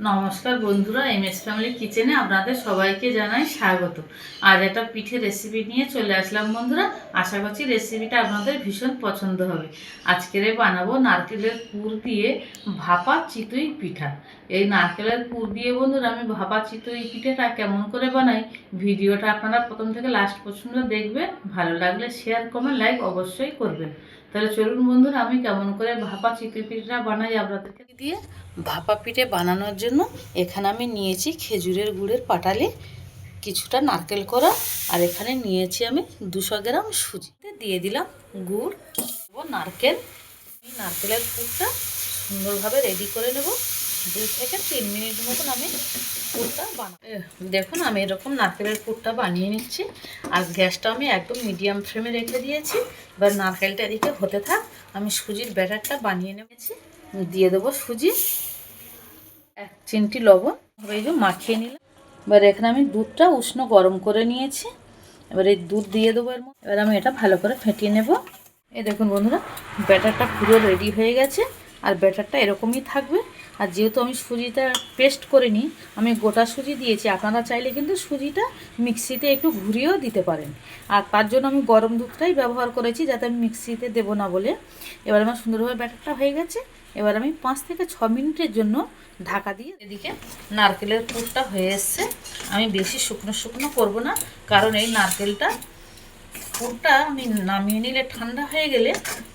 নমস্কার বন্ধুরা, MS family কিচেনে আপনাদের সবাইকে জানাই স্বাগত। আজ একটা পিঠে রেসিপি নিয়ে চলে আসলাম বন্ধুরা। আশা করছি রেসিপিটা আপনাদের ভীষণ পছন্দ হবে। আজকের বানাবো নারকেলের পুর দিয়ে ভাপা চিতই পিঠা। এই নারকেলের পুর দিয়ে বন্ধুরা আমি ভাপা চিতই পিঠাটা কেমন করে বানাই, ভিডিওটা আপনারা প্রথম থেকে লাস্ট পর্যন্ত দেখবেন। ভালো লাগলে শেয়ার কমেন্ট লাইক অবশ্যই করবেন। তাহলে চলুন বন্ধুরা, আমি কেমন করে ভাপা চিতই পিঠাটা বানাই আপনাদেরকে দিয়ে। ভাপা পিঠে বানানোর জন্য এখানে আমি নিয়েছি খেজুরের গুড়ের পাটালি, কিছুটা নারকেল কোড়া, আর এখানে নিয়েছি আমি 200 গ্রাম সুজিতে দিয়ে দিলাম গুড় ও নারকেল। এই নারকেলের পুরটা সুন্দরভাবে রেডি করে নেব। 2 থেকে 3 মিনিট মতন আমি পুরটা বানাবো। দেখুন আমি এরকম নারকেলের পুরটা বানিয়ে নিচ্ছি, আর গ্যাসটা আমি একদম মিডিয়াম ফ্লেমে রেখে দিয়েছি। এবার নারকেলটা এদিকে হতে থাক, আমি সুজির ব্যাটারটা বানিয়ে নেছি। দিয়ে দেবো সুজি, 1 চিমটি লবণ, এই যে মাখিয়ে নিলাম। এবার এখানে আমি দুধটা উষ্ণ গরম করে নিয়েছি। এবার এই দুধ দিয়ে দেবো এর মধ্যে। এবার আমি এটা ভালো করে ফেটিয়ে নেব। এই দেখুন বন্ধুরা, ব্যাটারটা পুরো রেডি হয়ে গেছে, আর ব্যাটারটা এরকমই থাকবে। আর যেহেতু আমি সুজিটা পেস্ট করে নিই, আমি গোটা সুজি দিয়েছি। আপনারা চাইলে কিন্তু সুজিটা মিক্সিতে একটু ঘুরিয়েও দিতে পারেন, আর তার জন্য আমি গরম দুধটাই ব্যবহার করেছি, যাতে আমি মিক্সিতে দেবো না বলে। এবার আমার সুন্দরভাবে ব্যাটারটা হয়ে গেছে। এবার আমি 5 থেকে 6 মিনিটের জন্য ঢাকা দিয়ে, এদিকে নারকেলের পুরটা হয়ে এসছে। আমি বেশি শুকনো শুকনো করবো না, কারণ এই নারকেলটা পুরটা আমি নামিয়ে নিলে ঠান্ডা হয়ে গেলে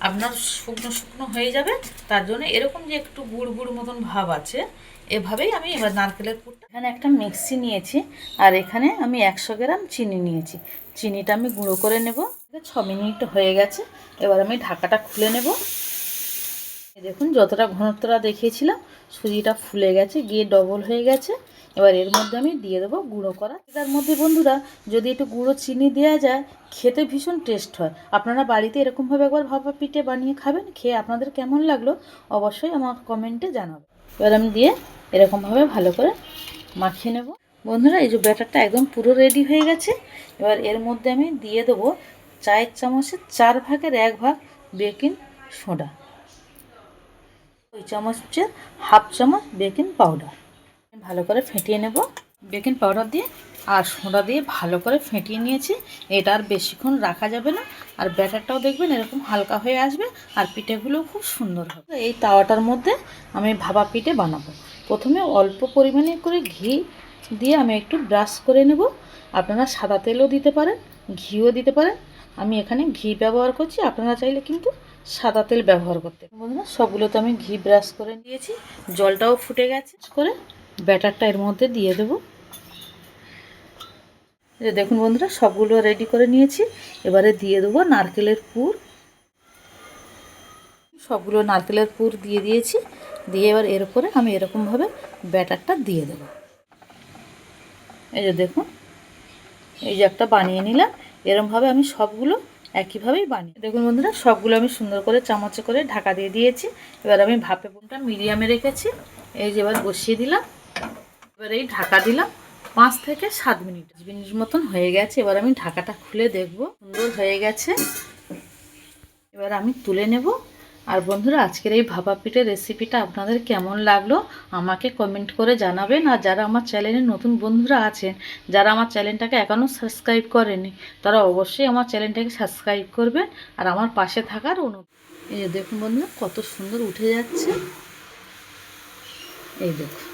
আপনার শুকনো শুকনো হয়ে যাবে। তার জন্য এরকম যে একটু গুড় গুড় মতন ভাব আছে, এভাবেই আমি এবার নারকেলের পুরটা। এখানে একটা মিক্সি নিয়েছি, আর এখানে আমি 100 গ্রাম চিনি নিয়েছি। চিনিটা আমি গুঁড়ো করে নেব। 6 মিনিট হয়ে গেছে, এবার আমি ঢাকাটা খুলে নেব। দেখুন যতটা ঘনত্বটা দেখিয়েছিলাম, সুজিটা ফুলে গেছে, গিয়ে ডবল হয়ে গেছে। এবার এর মধ্যে আমি দিয়ে দেবো গুঁড়ো করা। এটার মধ্যে বন্ধুরা যদি একটু গুঁড়ো চিনি দেওয়া যায়, খেতে ভীষণ টেস্ট হয়। আপনারা বাড়িতে এরকমভাবে একবার ভাপা পিঠে বানিয়ে খাবেন, খেয়ে আপনাদের কেমন লাগলো অবশ্যই আমার কমেন্টে জানাবেন। এবার আমি দিয়ে এরকমভাবে ভালো করে মাখিয়ে নেব। বন্ধুরা এই যে ব্যাটারটা একদম পুরো রেডি হয়ে গেছে। এবার এর মধ্যে আমি দিয়ে দেবো 4 চামচের 4 ভাগের 1 ভাগ বেকিং সোডা, 2 চামচের হাফ চামচ বেকিং পাউডার। ভালো করে ফেটিয়ে নেব। বেকিং পাউডার দিয়ে আর সোডা দিয়ে ভালো করে ফেটিয়ে নিয়েছি। এটা আর বেশিক্ষণ রাখা যাবে না, আর ব্যাটারটাও দেখবেন এরকম হালকা হয়ে আসবে, আর পিঠেগুলোও খুব সুন্দর হবে। এই তাওয়াটার মধ্যে আমি ভাপা পিঠে বানাবো। প্রথমে অল্প পরিমাণে করে ঘি দিয়ে আমি একটু ব্রাশ করে নেব। আপনারা সাদা তেলও দিতে পারেন, ঘিও দিতে পারেন। আমি এখানে ঘি ব্যবহার করছি, আপনারা চাইলে কিন্তু সাদা তেল ব্যবহার করতে। বন্ধুরা সবগুলোতে আমি ঘি ব্রাশ করে দিয়েছি, জলটাও ফুটে গেছে। করে ব্যাটারটা এর মধ্যে দিয়ে দেবো। দেখুন বন্ধুরা সবগুলো রেডি করে নিয়েছি। এবারে দিয়ে দেবো নারকেলের পুর। সবগুলো নারকেলের পুর দিয়ে দিয়েছি। দিয়ে এবার এর উপরে আমি এরকমভাবে ব্যাটারটা দিয়ে দেবো। এই যে দেখুন, এই যে একটা বানিয়ে নিলাম। এরকমভাবে আমি সবগুলো একইভাবেই বানিয়ে দেখুন বন্ধুরা, সবগুলো আমি সুন্দর করে চামচে করে ঢাকা দিয়ে দিয়েছি। এবার আমি ভাপে বোনটা মিডিয়ামে রেখেছি। এই যে এবার বসিয়ে দিলাম। এবার এই ঢাকা দিলাম 5 থেকে 7 মিনিট মতন হয়ে গেছে। এবার আমি ঢাকাটা খুলে দেখব, সুন্দর হয়ে গেছে। এবার আমি তুলে নেব। আর বন্ধুরা আজকের এই ভাপা পিঠের রেসিপিটা আপনাদের কেমন লাগলো আমাকে কমেন্ট করে জানাবেন। আর যারা আমার চ্যানেলে নতুন বন্ধুরা আছেন, যারা আমার চ্যানেলটাকে এখনও সাবস্ক্রাইব করেনি, তারা অবশ্যই আমার চ্যানেলটাকে সাবস্ক্রাইব করবেন আর আমার পাশে থাকার অনুরোধ। এই যে দেখুন বন্ধুরা কত সুন্দর উঠে যাচ্ছে। এই দেখুন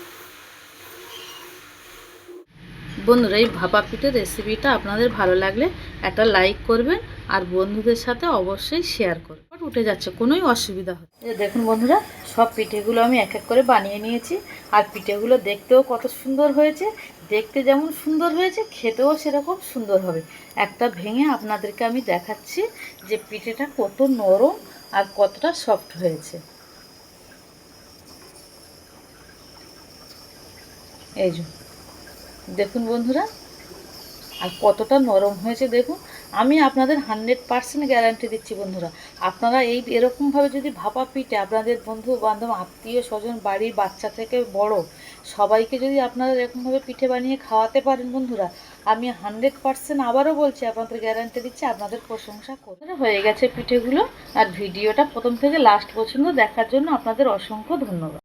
বন্ধুরা, এই ভাপা পিঠের রেসিপিটা আপনাদের ভালো লাগলে একটা লাইক করবেন, আর বন্ধুদের সাথে অবশ্যই শেয়ার করবেন। উঠে যাচ্ছে, কোনোই অসুবিধা হচ্ছে। দেখুন বন্ধুরা সব পিঠেগুলো আমি এক এক করে বানিয়ে নিয়েছি, আর পিঠেগুলো দেখতেও কত সুন্দর হয়েছে। দেখতে যেমন সুন্দর হয়েছে, খেতেও সেরকম সুন্দর হবে। একটা ভেঙে আপনাদেরকে আমি দেখাচ্ছি যে পিঠেটা কত নরম আর কতটা সফট হয়েছে। এই যে দেখুন বন্ধুরা, আর কতটা নরম হয়েছে দেখুন। আমি আপনাদের 100% গ্যারান্টি দিচ্ছি বন্ধুরা, আপনারা এই এরকমভাবে যদি ভাপা পিঠে আপনাদের বন্ধু বান্ধব আত্মীয় স্বজন বাড়ির বাচ্চা থেকে বড় সবাইকে যদি আপনারা এরকমভাবে পিঠে বানিয়ে খাওয়াতে পারেন বন্ধুরা, আমি 100% আবারও বলছি, আপনাদের গ্যারান্টি দিচ্ছি, আপনাদের প্রশংসা করতে হয়ে গেছে পিঠেগুলো। আর ভিডিওটা প্রথম থেকে লাস্ট পর্যন্ত দেখার জন্য আপনাদের অসংখ্য ধন্যবাদ।